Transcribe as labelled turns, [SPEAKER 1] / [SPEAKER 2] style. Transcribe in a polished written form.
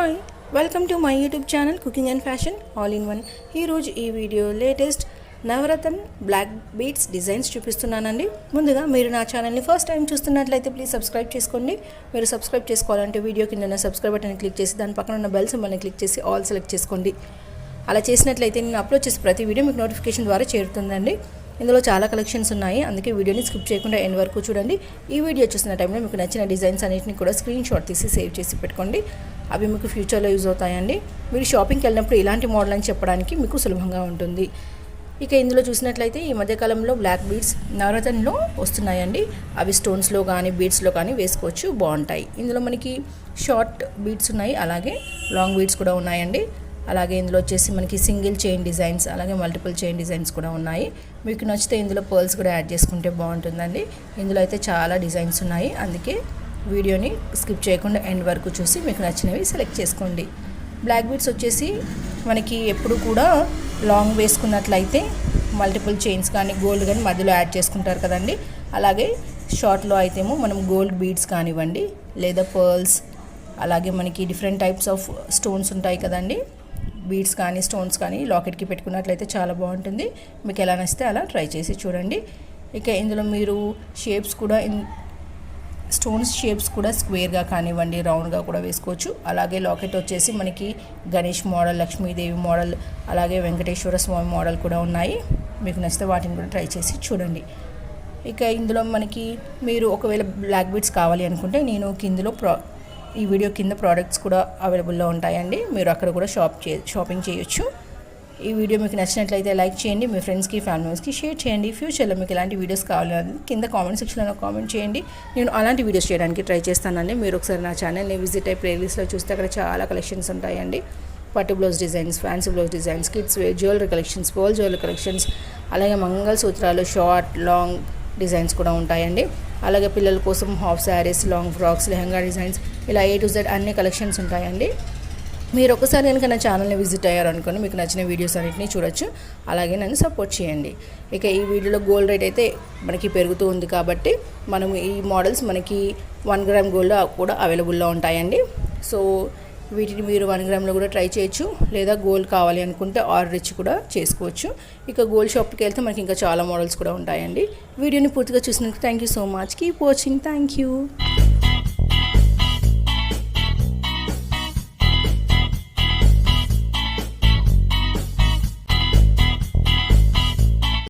[SPEAKER 1] Hi welcome to my YouTube channel cooking and fashion all in one. ఈరోజు ఈ video latest నవరత్న black beads designs చూపిస్తున్నానండి. ముందుగా మీరు నా ఛానల్ని ఫస్ట్ టైం చూస్తున్నట్లయితే ప్లీజ్ సబ్స్క్రైబ్ చేసుకోండి. మీరు సబ్స్క్రైబ్ చేసుకోవాలంటే వీడియో కింద సబ్స్క్రైబ్ బటన్ క్లిక్ చేసి దాని పక్కన ఉన్న బెల్ సింబల్ని క్లిక్ చేసి ఆల్ సెలెక్ట్ చేసుకోండి. అలా చేసినట్లయితే నేను అప్లోడ్ చేసే ప్రతి వీడియో మీకు నోటిఫికేషన్ ద్వారా చేరుతుందండి. ఇందులో చాలా కలెక్షన్స్ ఉన్నాయి, అందుకే వీడియోని స్కిప్ చేయకుండా ఎండ్ వరకు చూడండి. ఈ వీడియో చూసిన టైంలో మీకు నచ్చిన డిజైన్స్ అన్నింటినీ కూడా స్క్రీన్ షాట్ తీసి సేవ్ చేసి పెట్టుకోండి. అవి మీకు ఫ్యూచర్లో యూజ్ అవుతాయండి. మీరు షాపింగ్కి వెళ్ళినప్పుడు ఇలాంటి మోడల్ అని చెప్పడానికి మీకు సులభంగా ఉంటుంది. ఇక ఇందులో చూసినట్లయితే ఈ మధ్యకాలంలో బ్లాక్ బీడ్స్ నవరత్నలో వస్తున్నాయండి. అవి స్టోన్స్లో కానీ బీడ్స్లో కానీ వేసుకోవచ్చు, బాగుంటాయి. ఇందులో మనకి షార్ట్ బీడ్స్ ఉన్నాయి, అలాగే లాంగ్ బీడ్స్ కూడా ఉన్నాయండి. అలాగే ఇందులో వచ్చేసి మనకి సింగిల్ చైన్ డిజైన్స్, అలాగే మల్టిపుల్ చైన్ డిజైన్స్ కూడా ఉన్నాయి. మీకు నచ్చితే ఇందులో పర్ల్స్ కూడా యాడ్ చేసుకుంటే బాగుంటుందండి. ఇందులో అయితే చాలా డిజైన్స్ ఉన్నాయి, అందుకే వీడియోని స్కిప్ చేయకుండా ఎండ్ వరకు చూసి మీకు నచ్చినవి సెలెక్ట్ చేసుకోండి. బ్లాక్ బీడ్స్ వచ్చేసి మనకి ఎప్పుడు కూడా లాంగ్ వేసుకున్నట్లయితే మల్టిపుల్ చైన్స్ కానీ గోల్డ్ కానీ మధ్యలో యాడ్ చేసుకుంటారు కదండి. అలాగే షార్ట్లో అయితేమో మనం గోల్డ్ బీడ్స్ కానివ్వండి, లేదా పర్ల్స్, అలాగే మనకి డిఫరెంట్ టైప్స్ ఆఫ్ స్టోన్స్ ఉంటాయి కదండి. బీడ్స్ కానీ స్టోన్స్ కానీ లాకెట్కి పెట్టుకున్నట్లయితే చాలా బాగుంటుంది. మీకు ఎలా నచ్చితే అలా ట్రై చేసి చూడండి. ఇక ఇందులో మీరు షేప్స్ కూడా స్టోన్స్ షేప్స్ కూడా స్క్వేర్గా కానివ్వండి, రౌండ్గా కూడా వేసుకోవచ్చు. అలాగే లాకెట్ వచ్చేసి మనకి గణేష్ మోడల్, లక్ష్మీదేవి మోడల్, అలాగే వెంకటేశ్వర స్వామి మోడల్ కూడా ఉన్నాయి. మీకు నచ్చితే వాటిని కూడా ట్రై చేసి చూడండి. ఇక ఇందులో మనకి మీరు ఒకవేళ బ్లాక్ బీడ్స్ కావాలి అనుకుంటే నేను కిందలో ఈ వీడియో కింద ప్రోడక్ట్స్ కూడా అవైలబుల్లో ఉంటాయండి. మీరు అక్కడ కూడా షాపింగ్ చేయొచ్చు. ఈ వీడియో మీకు నచ్చినట్లయితే లైక్ చేయండి, మీ ఫ్రెండ్స్కి ఫ్యామిలీ మెంబర్స్కి షేర్ చేయండి. ఫ్యూచర్లో మీకు ఎలాంటి వీడియోస్ కావాలని కింద కామెంట్ సెక్షన్లో కామెంట్ చేయండి. నేను అలాంటి వీడియోస్ చేయడానికి ట్రై చేస్తానండి. మీరు ఒకసారి నా ఛానల్ని విజిట్ అయ్యి ప్లేలిస్ట్లో చూస్తే అక్కడ చాలా కలెక్షన్స్ ఉంటాయండి. పట్టు blouse designs, fancy blouse designs, kids wear jewellery collections, pearl jewellery collections, అలాగే మంగళసూత్రాలు షార్ట్ లాంగ్ డిజైన్స్ కూడా ఉంటాయండి. అలాగే పిల్లల కోసం half saris, long frocks, lehenga designs, ఇలా A to Z అన్ని కలెక్షన్స్ ఉంటాయండి. మీరు ఒకసారి కనుక నా ఛానల్ని విజిట్ అయ్యారు అనుకోండి, మీకు నచ్చిన వీడియోస్ అన్నింటినీ చూడొచ్చు. అలాగే నన్ను సపోర్ట్ చేయండి. ఇక ఈ వీడియోలో గోల్డ్ రేట్ అయితే మనకి పెరుగుతూ ఉంది కాబట్టి మనం ఈ మోడల్స్ మనకి 1 గ్రామ్ గోల్డ్ కూడా అవైలబుల్లో ఉంటాయండి. సో వీటిని మీరు 1 గ్రామ్లో కూడా ట్రై చేయొచ్చు, లేదా గోల్డ్ కావాలి అనుకుంటే ఆర్డర్ ఇచ్చి కూడా చేసుకోవచ్చు. ఇక గోల్డ్ షాప్కి వెళ్తే మనకి ఇంకా చాలా మోడల్స్ కూడా ఉంటాయండి. వీడియోని పూర్తిగా చూసినందుకు thank you so much. Keep watching. Thank you.